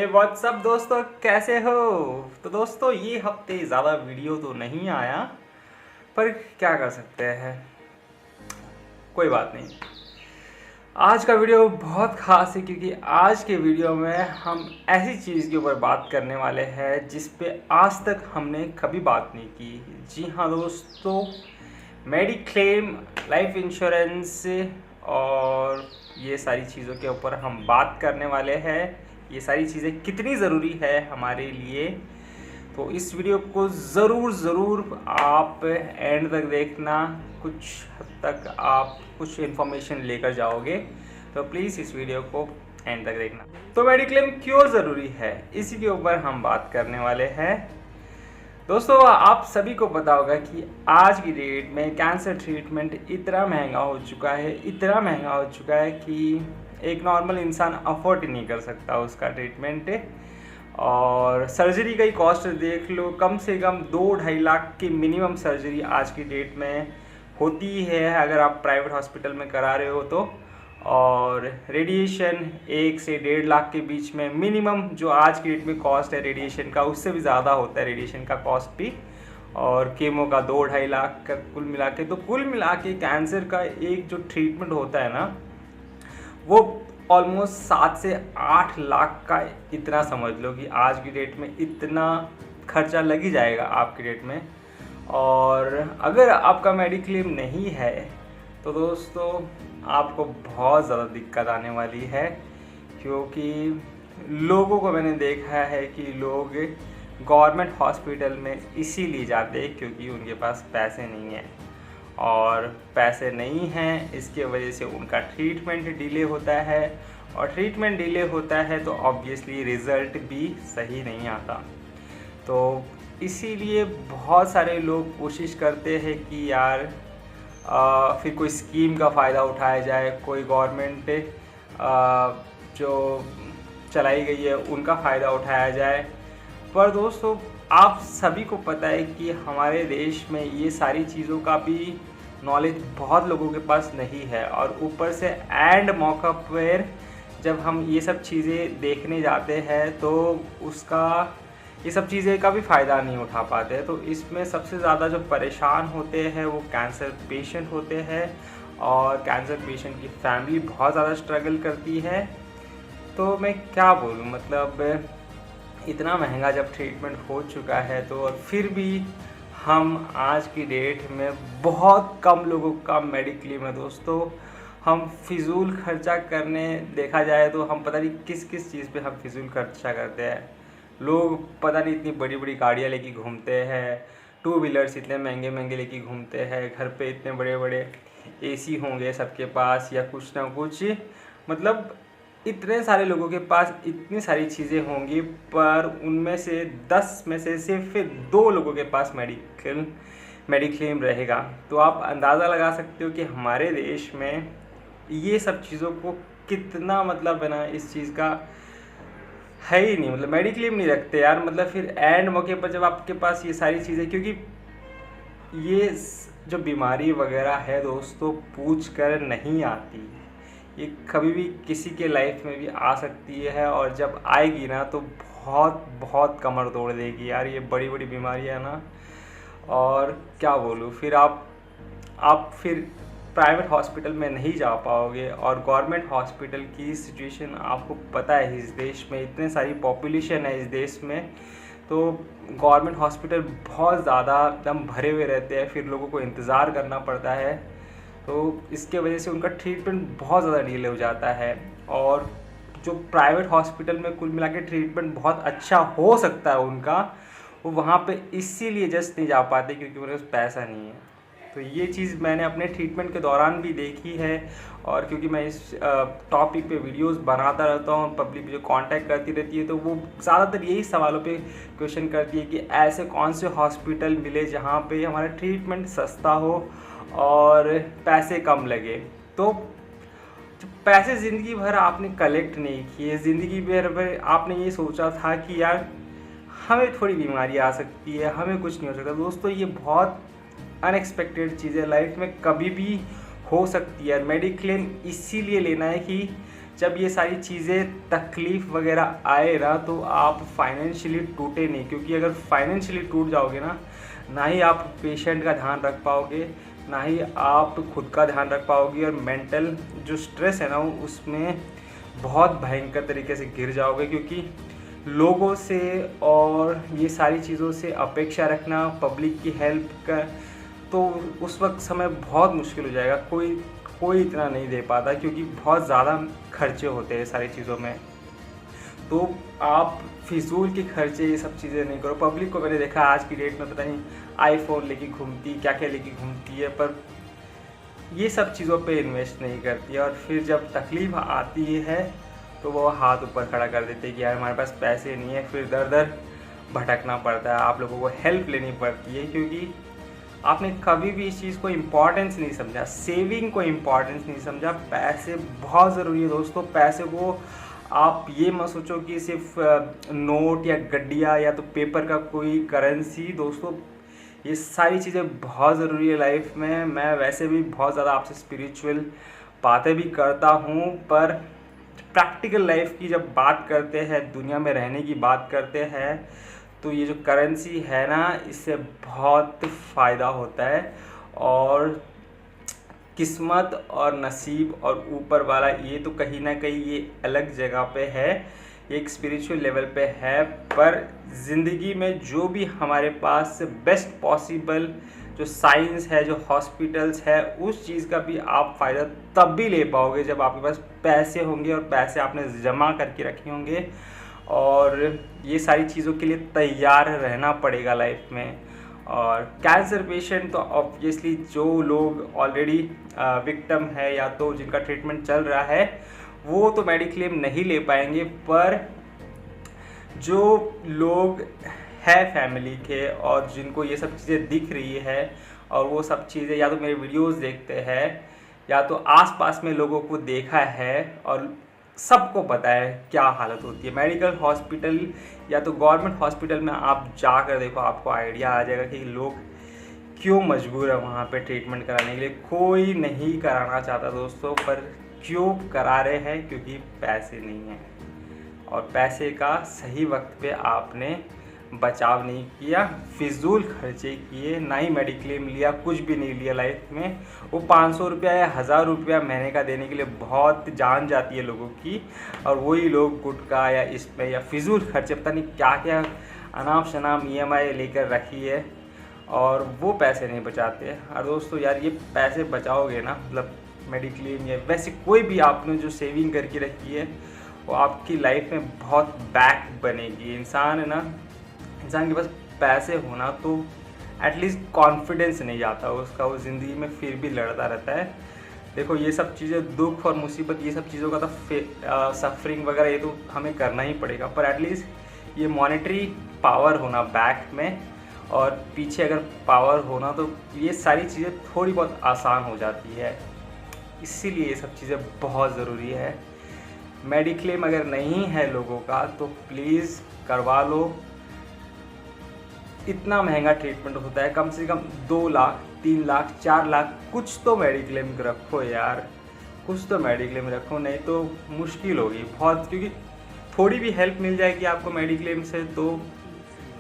WhatsApp दोस्तों, कैसे हो। तो दोस्तों ये हफ्ते ज़्यादा वीडियो तो नहीं आया, पर क्या कर सकते हैं, कोई बात नहीं। आज का वीडियो बहुत ख़ास है क्योंकि आज के वीडियो में हम ऐसी चीज़ के ऊपर बात करने वाले हैं जिस पे आज तक हमने कभी बात नहीं की। जी हाँ दोस्तों, मेडिक्लेम, लाइफ इंश्योरेंस और ये सारी चीज़ों के ऊपर हम बात करने वाले हैं। ये सारी चीज़ें कितनी ज़रूरी है हमारे लिए, तो इस वीडियो को ज़रूर आप एंड तक देखना। कुछ हद तक आप कुछ इन्फॉर्मेशन लेकर जाओगे, तो प्लीज़ इस वीडियो को एंड तक देखना। तो मेडिक्लेम क्यों ज़रूरी है, इसी के ऊपर हम बात करने वाले हैं। दोस्तों आप सभी को पता होगा कि आज की डेट में कैंसर ट्रीटमेंट इतना महंगा हो चुका है कि एक नॉर्मल इंसान अफोर्ड ही नहीं कर सकता उसका ट्रीटमेंट। और सर्जरी का ही कॉस्ट देख लो, कम से कम 2-2.5 लाख की मिनिमम सर्जरी आज की डेट में होती है अगर आप प्राइवेट हॉस्पिटल में करा रहे हो तो। और रेडिएशन 1 से 1.5 लाख के बीच में मिनिमम जो आज की डेट में कॉस्ट है रेडिएशन का, उससे भी ज़्यादा होता है रेडिएशन का कॉस्ट भी। और कीमो का 2-2.5 लाख का कुल मिला के, तो कुल मिला के कैंसर का एक जो ट्रीटमेंट होता है ना, वो ऑलमोस्ट 7 से 8 लाख का, इतना समझ लो कि आज की डेट में इतना खर्चा लग ही जाएगा आपकी डेट में। और अगर आपका मेडिक्लेम नहीं है तो दोस्तों आपको बहुत ज़्यादा दिक्कत आने वाली है, क्योंकि लोगों को मैंने देखा है कि लोग गवर्नमेंट हॉस्पिटल में इसीलिए जाते हैं क्योंकि उनके पास पैसे नहीं हैं। और पैसे नहीं हैं, इसके वजह से उनका ट्रीटमेंट डिले होता है, और ट्रीटमेंट डिले होता है तो ऑब्वियसली रिज़ल्ट भी सही नहीं आता। तो इसीलिए बहुत सारे लोग कोशिश करते हैं कि यार फिर कोई स्कीम का फ़ायदा उठाया जाए, कोई गवर्नमेंट जो चलाई गई है उनका फ़ायदा उठाया जाए। पर दोस्तों आप सभी को पता है कि हमारे देश में ये सारी चीज़ों का भी नॉलेज बहुत लोगों के पास नहीं है, और ऊपर से एंड मौका पर जब हम ये सब चीज़ें देखने जाते हैं तो उसका ये सब चीज़ें का भी फ़ायदा नहीं उठा पाते। तो इसमें सबसे ज़्यादा जो परेशान होते हैं वो कैंसर पेशेंट होते हैं, और कैंसर पेशेंट की फैमिली बहुत ज़्यादा स्ट्रगल करती है। तो मैं क्या बोलूँ, मतलब इतना महंगा जब ट्रीटमेंट हो चुका है तो और फिर भी हम आज की डेट में बहुत कम लोगों का मेडिक्लेम है। दोस्तों हम फिजूल खर्चा करने देखा जाए तो हम पता नहीं किस किस चीज़ पे हम फिजूल खर्चा करते हैं। लोग पता नहीं इतनी बड़ी बड़ी गाड़ियाँ लेके घूमते हैं, 2 व्हीलर्स इतने महंगे महंगे लेके घूमते हैं, घर पे इतने बड़े बड़े एसी होंगे सबके पास या कुछ ना कुछ, मतलब इतने सारे लोगों के पास इतनी सारी चीज़ें होंगी, पर उनमें से 10 में से सिर्फ 2 लोगों के पास मेडिक्लेम रहेगा। तो आप अंदाज़ा लगा सकते हो कि हमारे देश में ये सब चीज़ों को कितना, मतलब है ना, इस चीज़ का है ही नहीं, मतलब मेडिक्लेम नहीं रखते यार। मतलब फिर एंड मौके पर जब आपके पास ये सारी चीज़ें, क्योंकि ये जो बीमारी वगैरह है दोस्तों पूछ कर नहीं आती, ये कभी भी किसी के लाइफ में भी आ सकती है, और जब आएगी ना तो बहुत बहुत कमर तोड़ देगी यार, ये बड़ी बड़ी बीमारियाँ ना। और क्या बोलूँ, फिर आप फिर प्राइवेट हॉस्पिटल में नहीं जा पाओगे। और गवर्नमेंट हॉस्पिटल की सिचुएशन आपको पता है, इस देश में इतने सारी पॉपुलेशन है इस देश में, तो गवर्नमेंट हॉस्पिटल बहुत ज़्यादा एकदम भरे हुए रहते हैं, फिर लोगों को इंतज़ार करना पड़ता है। तो इसके वजह से उनका ट्रीटमेंट बहुत ज़्यादा डिले हो जाता है। और जो प्राइवेट हॉस्पिटल में कुल मिला के ट्रीटमेंट बहुत अच्छा हो सकता है उनका, वो वहाँ पे इसीलिए जस्ट नहीं जा पाते क्योंकि उनके पास पैसा नहीं है। तो ये चीज़ मैंने अपने ट्रीटमेंट के दौरान भी देखी है, और क्योंकि मैं इस टॉपिक पे वीडियोस बनाता रहता हूँ, पब्लिक जो कांटेक्ट करती रहती है तो वो ज़्यादातर यही सवालों पे क्वेश्चन करती है कि ऐसे कौन से हॉस्पिटल मिले जहाँ पे हमारा ट्रीटमेंट सस्ता हो और पैसे कम लगे। तो पैसे ज़िंदगी भर आपने कलेक्ट नहीं किए, ज़िंदगी भर आपने ये सोचा था कि यार हमें थोड़ी बीमारी आ सकती है, हमें कुछ नहीं हो सकता। दोस्तों ये बहुत अनएक्सपेक्टेड चीज़ें लाइफ में कभी भी हो सकती है। मेडिक्लेम इसीलिए लेना है कि जब ये सारी चीज़ें तकलीफ़ वगैरह आए ना तो आप फाइनेंशियली टूटे नहीं, क्योंकि अगर फाइनेंशियली टूट जाओगे ना ही आप पेशेंट का ध्यान रख पाओगे, ना ही आप खुद का ध्यान रख पाओगे, और मेंटल जो स्ट्रेस है ना उसमें बहुत भयंकर तरीके से गिर जाओगे। क्योंकि लोगों से और ये सारी चीज़ों से अपेक्षा रखना, पब्लिक की हेल्प का, तो उस वक्त समय बहुत मुश्किल हो जाएगा। कोई इतना नहीं दे पाता, क्योंकि बहुत ज़्यादा खर्चे होते हैं सारी चीज़ों में। तो आप फिजूल के खर्चे ये सब चीज़ें नहीं करो। पब्लिक को मैंने देखा आज की डेट में पता नहीं आईफोन लेके घूमती, क्या क्या लेके घूमती है, पर ये सब चीज़ों पे इन्वेस्ट नहीं करती है। और फिर जब तकलीफ़ आती है तो वो हाथ ऊपर खड़ा कर देते हैं कि यार हमारे पास पैसे नहीं है, फिर दर दर भटकना पड़ता है, आप लोगों को हेल्प लेनी पड़ती है, क्योंकि आपने कभी भी इस चीज़ को इम्पॉर्टेंस नहीं समझा, सेविंग को इम्पॉर्टेंस नहीं समझा। पैसे बहुत ज़रूरी है दोस्तों। पैसे को आप ये मत सोचो कि सिर्फ नोट या गड्डिया या तो पेपर का कोई करेंसी। दोस्तों ये सारी चीज़ें बहुत ज़रूरी है लाइफ में। मैं वैसे भी बहुत ज़्यादा आपसे स्पिरिचुअल बातें भी करता हूँ, पर प्रैक्टिकल लाइफ की जब बात करते हैं, दुनिया में रहने की बात करते हैं, तो ये जो करेंसी है ना इससे बहुत फ़ायदा होता है। और किस्मत और नसीब और ऊपर वाला ये तो कहीं ना कहीं ये अलग जगह पे है, एक स्पिरिचुअल लेवल पे है। पर ज़िंदगी में जो भी हमारे पास बेस्ट पॉसिबल जो साइंस है, जो हॉस्पिटल्स है, उस चीज़ का भी आप फ़ायदा तब भी ले पाओगे जब आपके पास पैसे होंगे और पैसे आपने जमा करके रखे होंगे। और ये सारी चीज़ों के लिए तैयार रहना पड़ेगा लाइफ में। और कैंसर पेशेंट तो ऑब्वियसली जो लोग ऑलरेडी विक्टिम है या तो जिनका ट्रीटमेंट चल रहा है वो तो मेडिक्लेम नहीं ले पाएंगे, पर जो लोग है फैमिली के और जिनको ये सब चीज़ें दिख रही है और वो सब चीज़ें या तो मेरे वीडियोस देखते हैं या तो आसपास में लोगों को देखा है और सबको पता है क्या हालत होती है मेडिकल हॉस्पिटल या तो गवर्नमेंट हॉस्पिटल में। आप जाकर देखो, आपको आइडिया आ जाएगा कि लोग क्यों मजबूर है वहाँ पे ट्रीटमेंट कराने के लिए। कोई नहीं कराना चाहता दोस्तों, पर क्यों करा रहे हैं? क्योंकि पैसे नहीं हैं, और पैसे का सही वक्त पे आपने बचाव नहीं किया, फिजूल खर्चे किए, ना ही मेडिक्लेम लिया, कुछ भी नहीं लिया लाइफ में। वो 500 रुपया या 1000 रुपया महीने का देने के लिए बहुत जान जाती है लोगों की, और वही लोग गुटखा या इसमें या फिजूल खर्चे पता नहीं क्या क्या अनाप शनाप EMI लेकर रखी है और वो पैसे नहीं बचाते। और दोस्तों यार ये पैसे बचाओगे ना, मतलब मेडिक्लेम या वैसे कोई भी आपने जो सेविंग करके रखी है वो आपकी लाइफ में बहुत बैक बनेगी। इंसान है ना, इंसान के पास पैसे होना तो एटलीस्ट कॉन्फिडेंस नहीं जाता उसका, वो ज़िंदगी में फिर भी लड़ता रहता है। देखो ये सब चीज़ें, दुख और मुसीबत, ये सब चीज़ों का तो सफरिंग वगैरह ये तो हमें करना ही पड़ेगा, पर एटलीस्ट ये मॉनेटरी पावर होना बैक में और पीछे अगर पावर होना तो ये सारी चीज़ें थोड़ी बहुत आसान हो जाती है। इसीलिए ये सब चीज़ें बहुत ज़रूरी है। मेडिक्लेम अगर नहीं है लोगों का तो प्लीज़ करवा लो। इतना महंगा ट्रीटमेंट होता है, कम से कम 2 लाख 3 लाख 4 लाख कुछ तो मेडिक्लेम रखो यार, कुछ तो मेडिक्लेम रखो, नहीं तो मुश्किल होगी बहुत। क्योंकि थोड़ी भी हेल्प मिल जाएगी आपको मेडिक्लेम से तो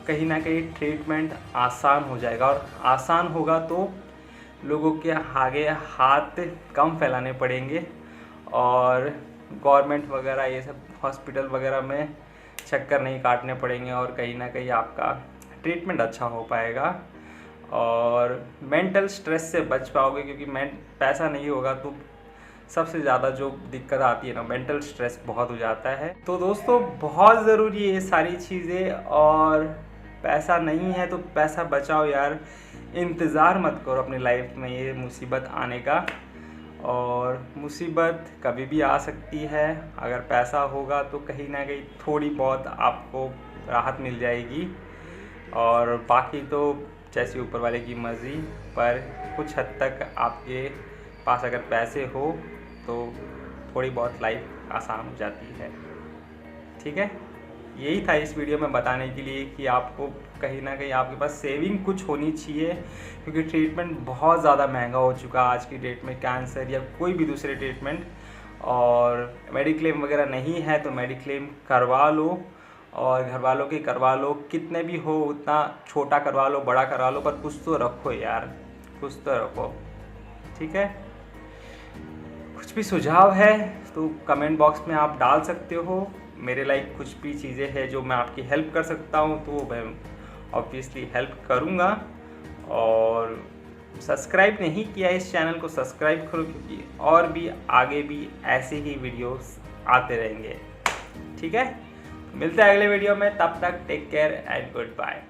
कहीं ना कहीं ट्रीटमेंट आसान हो जाएगा, और आसान होगा तो लोगों के आगे हाथ कम फैलाने पड़ेंगे और गवर्नमेंट वगैरह ये सब हॉस्पिटल वगैरह में चक्कर नहीं काटने पड़ेंगे, और कहीं ना कहीं आपका ट्रीटमेंट अच्छा हो पाएगा और मेंटल स्ट्रेस से बच पाओगे। क्योंकि पैसा नहीं होगा तो सबसे ज़्यादा जो दिक्कत आती है ना, मेंटल स्ट्रेस बहुत हो जाता है। तो दोस्तों बहुत ज़रूरी है ये सारी चीज़ें, और पैसा नहीं है तो पैसा बचाओ यार, इंतज़ार मत करो अपनी लाइफ में ये मुसीबत आने का। और मुसीबत कभी भी आ सकती है, अगर पैसा होगा तो कहीं ना कहीं थोड़ी बहुत आपको राहत मिल जाएगी, और बाकी तो जैसे ऊपर वाले की मर्ज़ी। पर कुछ हद तक आपके पास अगर पैसे हो तो थोड़ी बहुत लाइफ आसान हो जाती है। ठीक है, यही था इस वीडियो में बताने के लिए कि आपको कहीं ना कहीं आपके पास सेविंग कुछ होनी चाहिए, क्योंकि ट्रीटमेंट बहुत ज़्यादा महंगा हो चुका है आज की डेट में, कैंसर या कोई भी दूसरे ट्रीटमेंट। और मेडिक्लेम वगैरह नहीं है तो मेडिक्लेम करवा लो, और घर वालों के करवा लो, कितने भी हो उतना, छोटा करवा लो बड़ा करवा लो, पर कुछ तो रखो यार, कुछ तो रखो। ठीक है, कुछ भी सुझाव है तो कमेंट बॉक्स में आप डाल सकते हो। मेरे लाइक कुछ भी चीज़ें हैं जो मैं आपकी हेल्प कर सकता हूँ तो वो मैं ऑब्वियसली हेल्प करूँगा। और सब्सक्राइब नहीं किया इस चैनल को सब्सक्राइब करो, क्योंकि और भी आगे भी ऐसे ही वीडियोस आते रहेंगे। ठीक है, मिलते हैं अगले वीडियो में, तब तक take care and good bye.